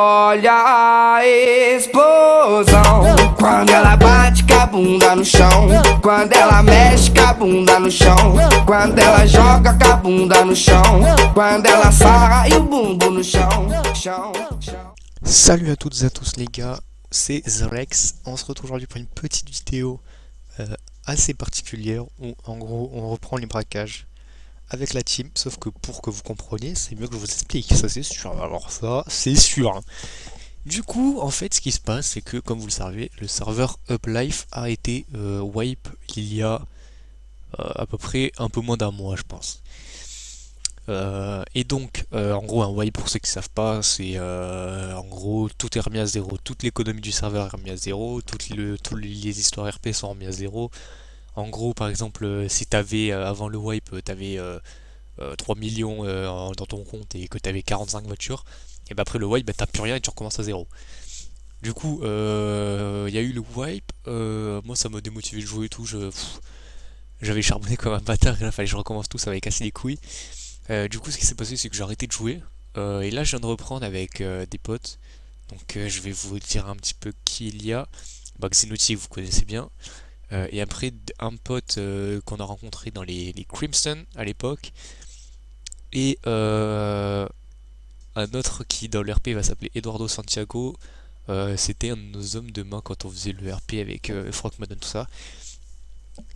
Olha a explosão quando ela bate com a bunda no chão, quando ela mexe com a bunda no chão, quando ela joga com a bunda no chão, quando ela sarra e o bumbum no chão, chão, chão. Salut à toutes et à tous les gars, c'est Zrex. On se retrouve aujourd'hui pour une petite vidéo assez particulière où en gros on reprend les braquages avec la team, sauf que pour que vous compreniez, c'est mieux que je vous explique, ça c'est sûr. Alors ça, c'est sûr, hein. Du coup, en fait, ce qui se passe, c'est que, comme vous le savez, le serveur UpLife a été wipe il y a à peu près un peu moins d'un mois, je pense. Et donc, en gros, un wipe, pour ceux qui ne savent pas, c'est en gros tout est remis à zéro, toute l'économie du serveur est remise à zéro, toutes les histoires RP sont remises à zéro. En gros, par exemple, si t'avais avant le wipe, t'avais 3 millions dans ton compte et que t'avais 45 voitures, et bah après le wipe, bah, t'as plus rien et tu recommences à zéro. Du coup, il y a eu le wipe, moi ça m'a démotivé de jouer et tout, j'avais charbonné comme un bâtard et là fallait que je recommence tout, ça m'avait cassé les couilles. Du coup, ce qui s'est passé, c'est que j'ai arrêté de jouer. Et là, je viens de reprendre avec des potes. Donc, je vais vous dire un petit peu qui il y a. Bah, Xenoti, vous connaissez bien. Et après, un pote qu'on a rencontré dans les Crimson à l'époque. Et un autre qui, dans le RP, va s'appeler Eduardo Santiago. C'était un de nos hommes de main quand on faisait le RP avec Frank Madden, tout ça.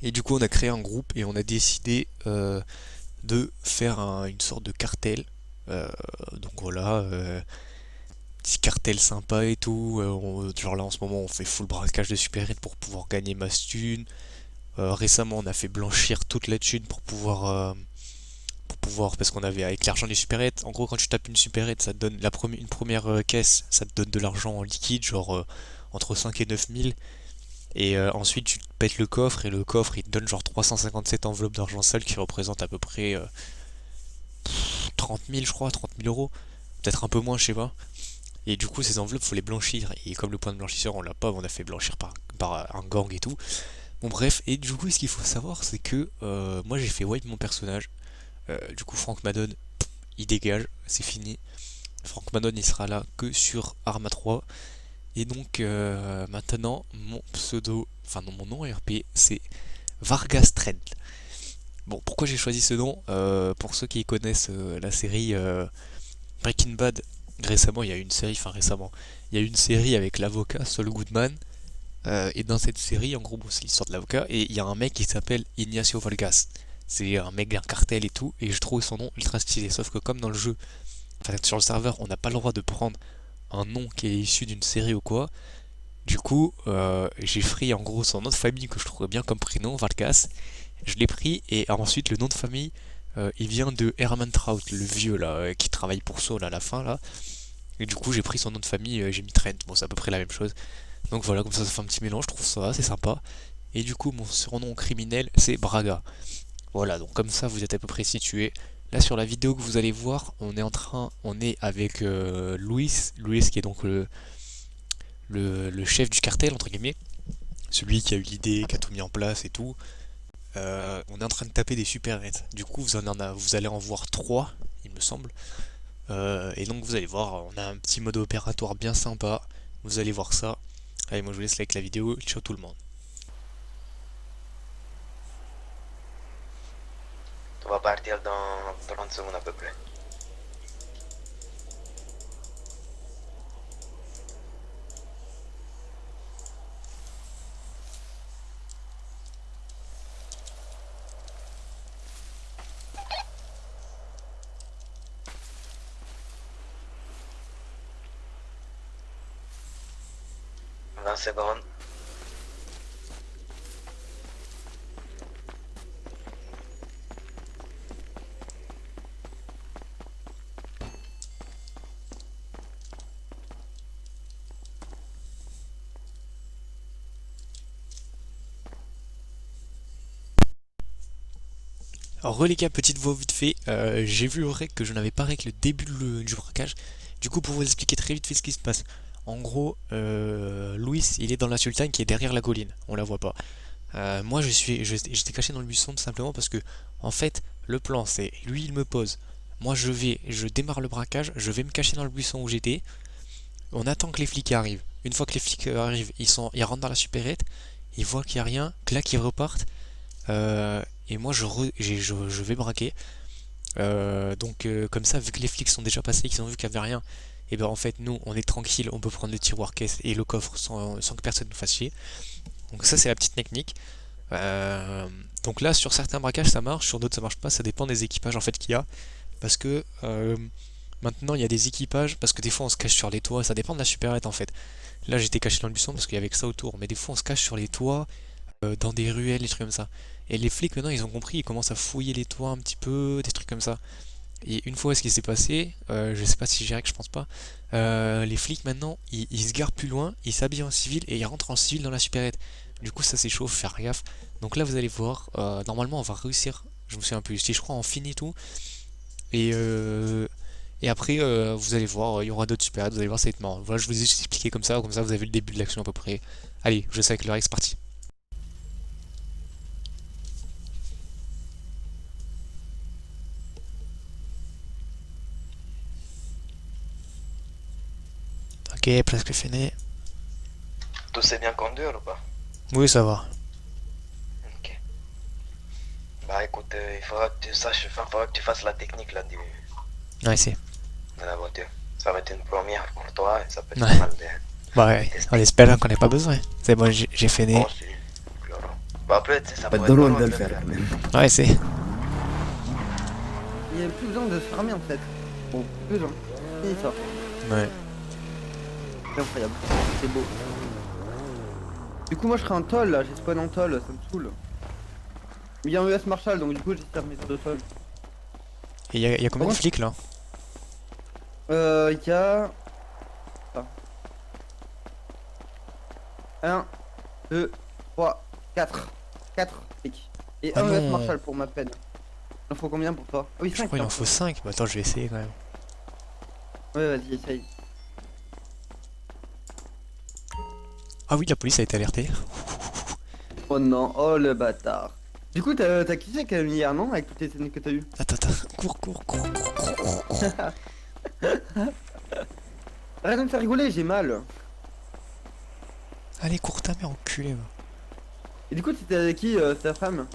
Et du coup, on a créé un groupe et on a décidé de faire une sorte de cartel. Donc voilà, petit cartel sympa et tout. Genre là en ce moment on fait full braquage de super pour pouvoir gagner masse thune. Récemment on a fait blanchir toute la thune pour pouvoir parce qu'on avait avec l'argent des supérettes. En gros quand tu tapes une supérette ça te donne une première caisse, ça te donne de l'argent en liquide, genre entre 5 et 9 000. Et ensuite tu te pètes le coffre et le coffre il te donne genre 357 enveloppes d'argent sale qui représentent à peu près 30 000 je crois, 30 000 euros. Peut-être un peu moins, je sais pas. Et du coup ces enveloppes faut les blanchir. Et comme le point de blanchisseur on l'a pas, on a fait blanchir par un gang et tout. Bon bref, et du coup ce qu'il faut savoir c'est que moi j'ai fait wipe mon personnage. Du coup Frank Madden il dégage, c'est fini. Frank Madden il sera là que sur Arma 3. Et donc maintenant mon pseudo, enfin non mon nom RP c'est Vargas Trent. Bon pourquoi j'ai choisi ce nom pour ceux qui connaissent la série Breaking Bad, récemment il y a eu une série, enfin récemment, il y a eu une série avec l'avocat Saul Goodman. Et dans cette série en gros bon, c'est l'histoire de l'avocat et il y a un mec qui s'appelle Ignacio Vargas. C'est un mec d'un cartel et tout, et je trouve son nom ultra stylé. Sauf que comme dans le jeu, enfin sur le serveur, on n'a pas le droit de prendre un nom qui est issu d'une série ou quoi. Du coup, j'ai pris en gros son nom de famille que je trouvais bien comme prénom, Vargas. Je l'ai pris et ensuite le nom de famille, il vient de Herman Trout, le vieux là, qui travaille pour Saul à la fin là. Et du coup, j'ai pris son nom de famille, j'ai mis Trent. Bon, c'est à peu près la même chose. Donc voilà, comme ça fait un petit mélange, je trouve ça assez sympa. Et du coup, mon surnom criminel, c'est Braga. Voilà, donc comme ça, vous êtes à peu près situé. Là, sur la vidéo que vous allez voir, on est avec Luis qui est donc le chef du cartel, entre guillemets. Celui qui a eu l'idée, qui a tout mis en place et tout. On est en train de taper des supérettes. Du coup, vous allez en voir 3, il me semble. Et donc, vous allez voir, on a un petit mode opératoire bien sympa. Vous allez voir ça. Allez, moi je vous laisse avec la vidéo. Ciao tout le monde. On va partir dans 30 secondes à peu près. « 20 secondes. Alors, les gars, petite voix vite fait. J'ai vu au rec que je n'avais pas rec le début du braquage. Du coup, pour vous expliquer très vite fait ce qui se passe. En gros, Louis, il est dans la sultane qui est derrière la colline. On la voit pas. Moi, j'étais caché dans le buisson tout simplement parce que, en fait, le plan, c'est lui, il me pose. Moi, je démarre le braquage, je vais me cacher dans le buisson où j'étais. on attend que les flics arrivent. Une fois que les flics arrivent, ils rentrent dans la supérette, ils voient qu'il n'y a rien, clac, ils repartent. Et moi je vais braquer. Comme ça, vu que les flics sont déjà passés, qu'ils ont vu qu'il n'y avait rien, et ben en fait nous on est tranquille, on peut prendre le tiroir caisse et le coffre sans que personne nous fasse chier. Donc ça c'est la petite technique. Donc là sur certains braquages ça marche, sur d'autres ça marche pas, ça dépend des équipages en fait qu'il y a. Parce que maintenant il y a des équipages, parce que des fois on se cache sur les toits, ça dépend de la supérette en fait. Là j'étais caché dans le buisson parce qu'il y avait que ça autour, mais des fois on se cache sur les toits, dans des ruelles, des trucs comme ça. Et les flics maintenant ils ont compris, ils commencent à fouiller les toits un petit peu, des trucs comme ça. Et une fois ce qui s'est passé, je sais pas si j'irai, que je pense pas, les flics maintenant ils se garent plus loin, ils s'habillent en civil et ils rentrent en civil dans la supérette. Du coup ça c'est chaud, faut faire gaffe. Donc là vous allez voir, normalement on va réussir, je me souviens un peu, si je crois en fini tout. Et, et après vous allez voir, il y aura d'autres supérettes, vous allez voir ça va être marrant. Voilà, je vous ai juste expliqué comme ça vous avez le début de l'action à peu près. Allez, je sais avec le Rex, parti. Ok, presque fini. Tout s'est bien conduire ou pas? Oui, ça va. Ok. Bah écoute, il faudra que tu saches, enfin, faudra que tu fasses la technique là Ouais, c'est. de la voiture. Ça va être une première pour toi et ça peut être Ouais. pas mal de Bah ouais, on espère qu'on n'ait pas besoin. C'est bon, j'ai fini. bon, c'est plus long. Bah après, tu sais, ça Pas pourrait de être drôle drôle de le faire quand même. Ouais, c'est. Il n'y a plus besoin de se farmer en fait. Bon, plus besoin. Et ça, Ouais. c'est incroyable. C'est beau. Du coup, moi je serai en toll là, j'ai spawn en toll, ça me saoule. Il y a un US Marshall donc du coup j'espère mes de toll. Et y a combien de flics là? Il y a. 1, 2, 3, 4. 4 flics. Et Ah un US non. Marshall pour ma peine. Il en faut combien pour toi? Ah oui, Je 5. crois qu'il en faut 5. Bah attends, je vais essayer quand même. Ouais, vas-y, essaye. Ah oui, la police a été alertée. Oh non, oh le bâtard. Du coup, t'as qui c'est qui a mis hier, non? Avec toutes les scènes que t'as eues. Attends, cours. Arrête de me faire rigoler, j'ai mal. Allez, cours ta mère, enculé. Va. Et du coup, t'étais avec qui, ta femme?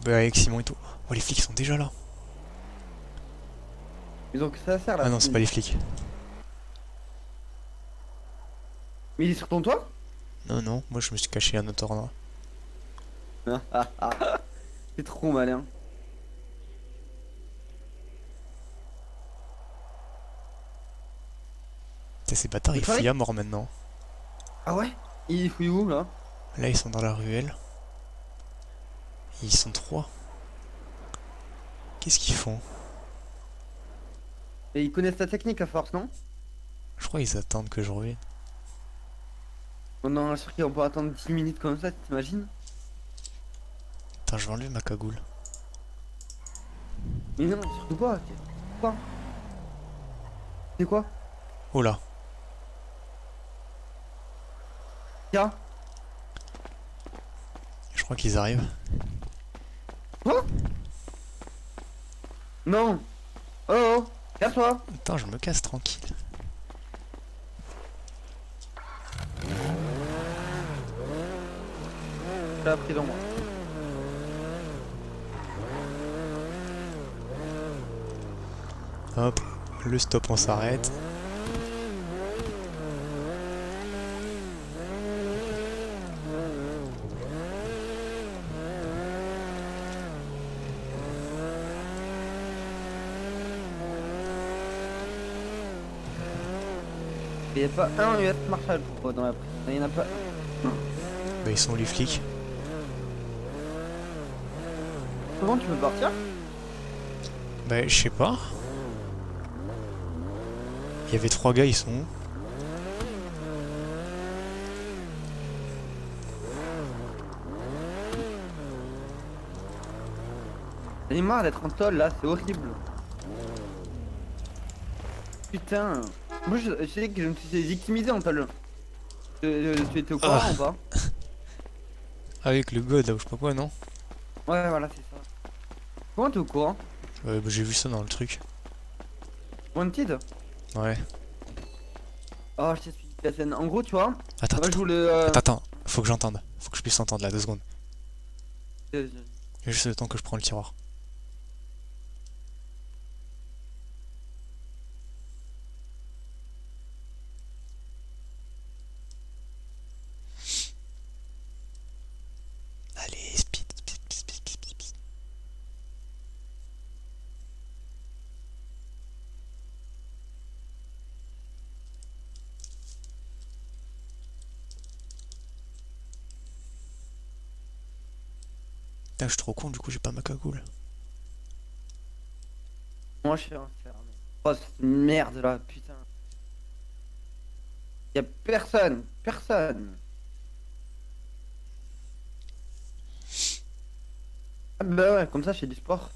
Bah avec Simon et tout. Oh, les flics sont déjà là. Ils ont que ça à faire là. Ah non, c'est pas les flics. Mais il est sur ton toit? Non, moi je me suis caché à un autre endroit. C'est trop malin. Putain, ces bâtards, ils Vous savez- fouillent à mort maintenant. Ah ouais? Il fouille où là? Là, ils sont dans la ruelle. Et ils sont 3. Qu'est-ce qu'ils font? Et ils connaissent ta technique à force, non? Je crois qu'ils attendent que je revienne. Oh non, sûr qu'on peut attendre 10 minutes comme ça, t'imagines? Attends, je vais enlever ma cagoule. Mais non, surtout pas. Quoi? C'est quoi? Oh là. Tiens. Je crois qu'ils arrivent. Quoi? Non. Oh, casse-toi. Attends, je me casse tranquille. T'as appris dans moi. Hop, le stop, on s'arrête. Il y a pas un US Marshall pour dans la prison. Il y en a pas. Bah ils sont où les flics? Comment tu peux partir? Bah je sais pas. Il y avait 3 gars, ils sont où? J'en ai marre d'être en toll là, c'est horrible. Putain. Moi je sais que je me suis victimisé en toll. Tu étais au courant ou pas? Avec le god là ou je sais pas quoi, non? Ouais, voilà, c'est ça. Comment t'es au courant? Bah, j'ai vu ça dans le truc. Wanted? Ouais. Oh, je t'explique la scène. En gros, tu vois, Attends, moi je attends, voulais. attends, faut que j'entende. Faut que je puisse entendre là, 2 secondes. Euh, Juste le temps que je prends le tiroir. Allez, speed, speed, speed, speed, speed, speed. Putain, je suis trop con, du coup j'ai pas ma cagoule. Moi je suis enfermé. Oh, cette merde là, putain. Y'a personne, personne. Ah bah ouais, comme ça je fais du sport.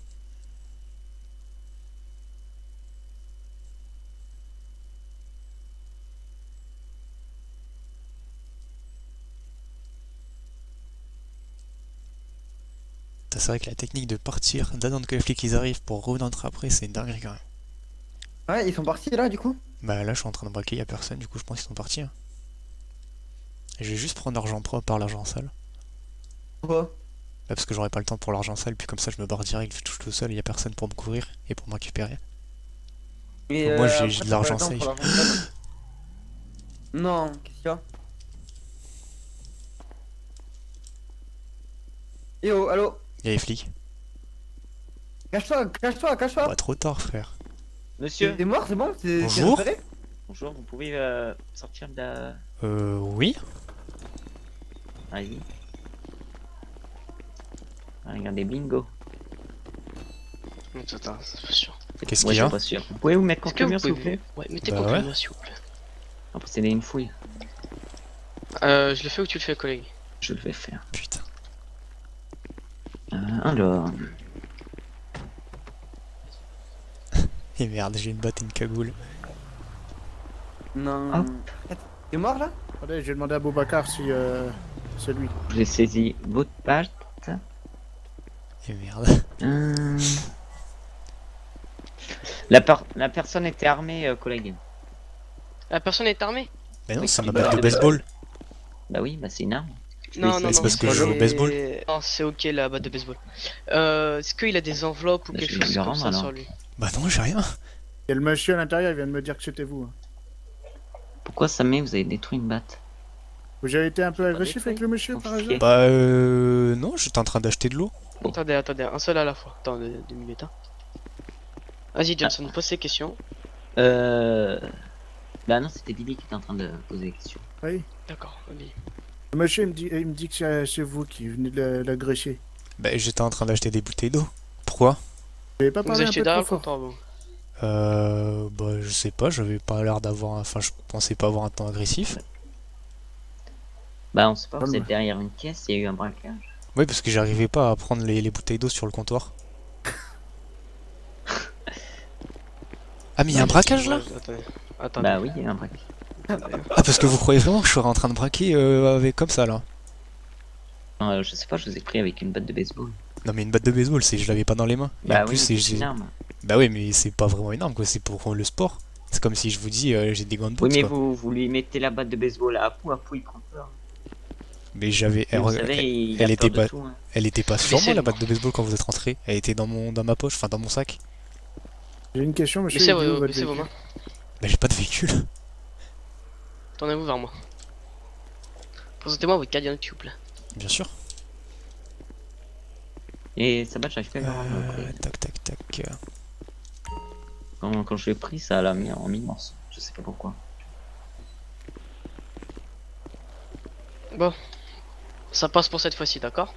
C'est vrai que la technique de partir, d'attendre que les flics ils arrivent pour revenir après, c'est une dinguerie quand même. Ouais, ils sont partis là du coup. Bah là je suis en train de braquer, y'a personne, du coup je pense qu'ils sont partis. Hein. Et je vais juste prendre l'argent propre par l'argent sale. Pourquoi? Bah parce que j'aurai pas le temps pour l'argent sale, puis comme ça je me barre direct, je touche tout seul, et y'a personne pour me couvrir et pour me récupérer. Et Moi, j'ai après, de l'argent t'as pas le temps safe. pour l'argent sale. Non, qu'est-ce qu'il y a? Eh oh, allô? Y'a les flics. Cache-toi, cache-toi, cache-toi! Bah trop tard frère. Monsieur, T'es mort, c'est bon? T'es Bonjour. repéré? bonjour, vous pouvez sortir de la... Oui. Allez-y. Ah, regardez, bingo. Attends, c'est pas sûr. Qu'est-ce Moi, qu'il y je a? suis pas sûr. Vous pouvez vous mettre Est-ce contre que le vous mur, s'il pouvez... vous plaît? Ouais, mettez Bah contre ouais. le mur, s'il vous plaît. On va procéder à une fouille. Je le fais ou tu le fais, collègue? Je le vais faire. Putain. Alors... Et merde, j'ai une batte et une cagoule. Non. Ah. T'es mort là? Attendez, j'ai demandé à Boubacar si c'est lui. J'ai saisi votre patte. Et merde. La personne était armée, collègue. La personne est armée? Mais non, Oui, c'est ma bah, batte de bah, baseball. Bah oui, bah c'est une arme. Non, non, c'est non. parce que je joue au baseball. Non, c'est ok la batte de baseball. Est-ce qu'il a des enveloppes ou Bah, quelque je vais chose lui comme rendre, ça alors. sur lui? Bah non, j'ai rien. Il y a le monsieur à l'intérieur, il vient de me dire que c'était vous. Hein. Pourquoi ça met vous avez détruit une batte? Vous avez été un peu pas agressif détruit. avec le monsieur par Ok. hasard? Bah non, j'étais en train d'acheter de l'eau. Attendez, attendez, un seul à la fois. Attends, 2 minutes. Hein. Vas-y, Johnson, pose ses questions. Bah non, c'était Billy qui était en train de poser des questions. Oui. D'accord, vas-y. Le monsieur il me dit que c'est vous qui venez de l'agresser. Bah j'étais en train d'acheter des bouteilles d'eau. Pourquoi? Vous avez pas Vous parlé un achetez peu derrière trop le fort? comptoir, vous. Bah je sais pas, j'avais pas l'air d'avoir... Enfin, je pensais pas avoir un ton agressif. Bah on sait pas, vous Calme. êtes derrière une caisse, il y a eu un braquage. Oui, parce que j'arrivais pas à prendre les bouteilles d'eau sur le comptoir. Ah mais il y a un braquage là? Attendez, attendez. Bah oui, il y a eu un braquage. Ah parce que vous croyez vraiment que je serais en train de braquer avec comme ça là? Non, je sais pas, je vous ai pris avec une batte de baseball. Non mais une batte de baseball, je l'avais pas dans les mains. Et Bah en plus oui, c'est c'est une arme. Bah oui mais c'est pas vraiment une arme quoi, c'est pour le sport. C'est comme si je vous dis j'ai des gants de Oui, boxe mais quoi. vous lui mettez la batte de baseball à Apu, il prend peur. Mais j'avais... Et vous savez, il elle a était peur de pas- tout, hein. Elle était pas sur moi Laissez-le. la batte de baseball quand vous êtes rentré. Elle était dans ma poche, enfin dans mon sac. J'ai une question, monsieur. Baissez il est où, votre baissez vos véhicule mains. Bah j'ai pas de véhicule. Tournez-vous vers moi. Présentez-moi votre carte d'identité, s'il vous plaît. Bien sûr. Et sa batte, j'arrive pas à la rendre. Tac tac tac. Quand je l'ai pris, ça l'a mis en mille morceaux. Je sais pas pourquoi. Bon. Ça passe pour cette fois-ci, d'accord?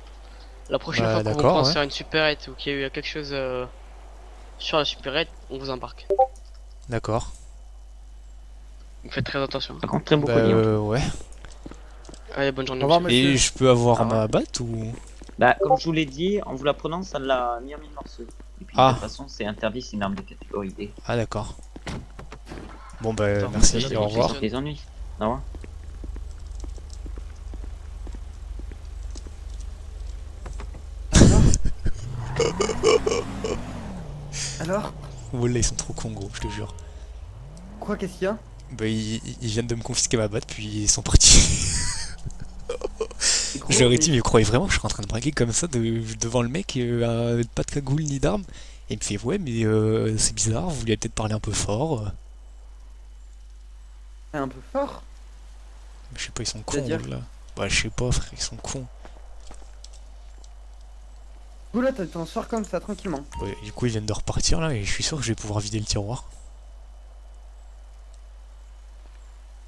La prochaine Bah, fois qu'on vous d'accord, pense ouais. faire une supérette ou qu'il y a eu quelque chose sur la supérette, on vous embarque. D'accord. Vous faites très attention. Par contre, très beau Bah collier. ouais. Allez, bonne journée. Au revoir, monsieur. monsieur. Et je peux avoir Ah, ma batte ou... Bah, comme je vous l'ai dit, en vous la prenant, ça l'a mis en mille morceaux. Et puis, Ah. de toute façon, c'est interdit, c'est une arme de catégorie D. Ah d'accord. Bon bah Attends, merci, j'ai au revoir. question. Des ennuis. Au revoir. Alors? Voilà, ils sont trop cons gros, je te jure. Quoi, qu'est-ce qu'il y a? Bah ils viennent de me confisquer ma batte puis ils sont partis. Je leur ai dit mais vous croyez vraiment que je serais en train de braquer comme ça devant le mec pas de cagoule ni d'armes? Et il me fait ouais mais c'est bizarre, vous lui avez peut-être parlé un peu fort. Un peu fort. Je sais pas, ils sont cons C'est-à-dire là. Bah je sais pas frère, ils sont cons. Du coup là t'en sors comme ça tranquillement. Ouais, du coup ils viennent de repartir là et je suis sûr que je vais pouvoir vider le tiroir.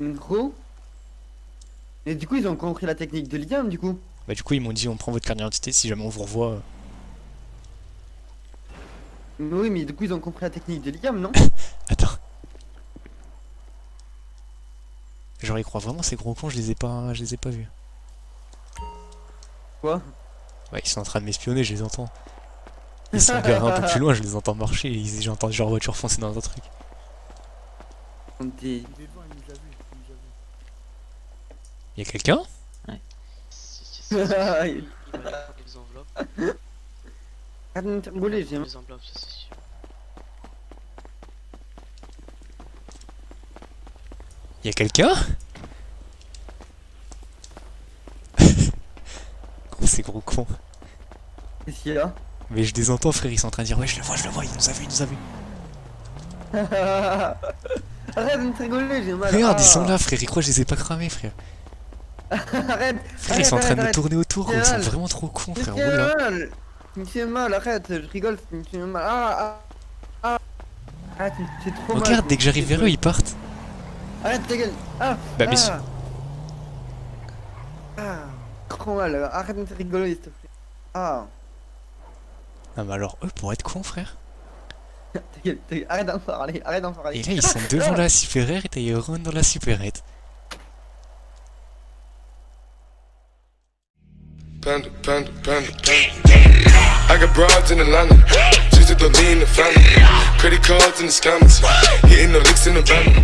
Gros. Et du coup ils ont compris la technique de Liam du coup. Bah du coup ils m'ont dit on prend votre carte d'identité si jamais on vous revoit. Oui mais du coup ils ont compris la technique de Liam non? Attends. Genre ils croient vraiment ces gros cons, je les ai pas vus. Quoi? Bah ils sont en train de m'espionner, je les entends. Ils sont garés un peu plus loin, je les entends marcher, j'ai entendu leur voiture foncer dans un truc. Des... Il est devant, il nous a vu. Il nous a vu. Y'a quelqu'un? Il m'a donné des enveloppes. Arrête de rigoler, j'ai... Des enveloppes, ça c'est sûr. Y'a quelqu'un? Oh, ces gros cons. Qu'est-ce qu'il y a? Mais je les entends frère, ils sont en train de dire ouais je le vois, il nous a vu. Arrête de me rigoler, j'ai mal. Regarde, ils sont là frère, ils croient que je les ai pas cramés frère. Arrête. Frère, ils sont en train de me tourner autour, ils sont vraiment trop cons frère. Oula. Tu me fais mal, arrête, je rigole, tu me fais mal. Ah, tu me fais trop mal. Regarde, dès que j'arrive vers eux, ils partent. Arrête ta gueule. Bah mais... Trop mal, arrête de me faire rigoler s'il te plaît. Ah. Ah bah alors eux pour être cons frère. Ta gueule, arrête d'en parler, Et là ils sont devant la supérette et t'as eu Ron dans la supérette. Panda. I got broads in Atlanta, just to throw me in the family. Credit cards in the scammers, hitting the licks in the van.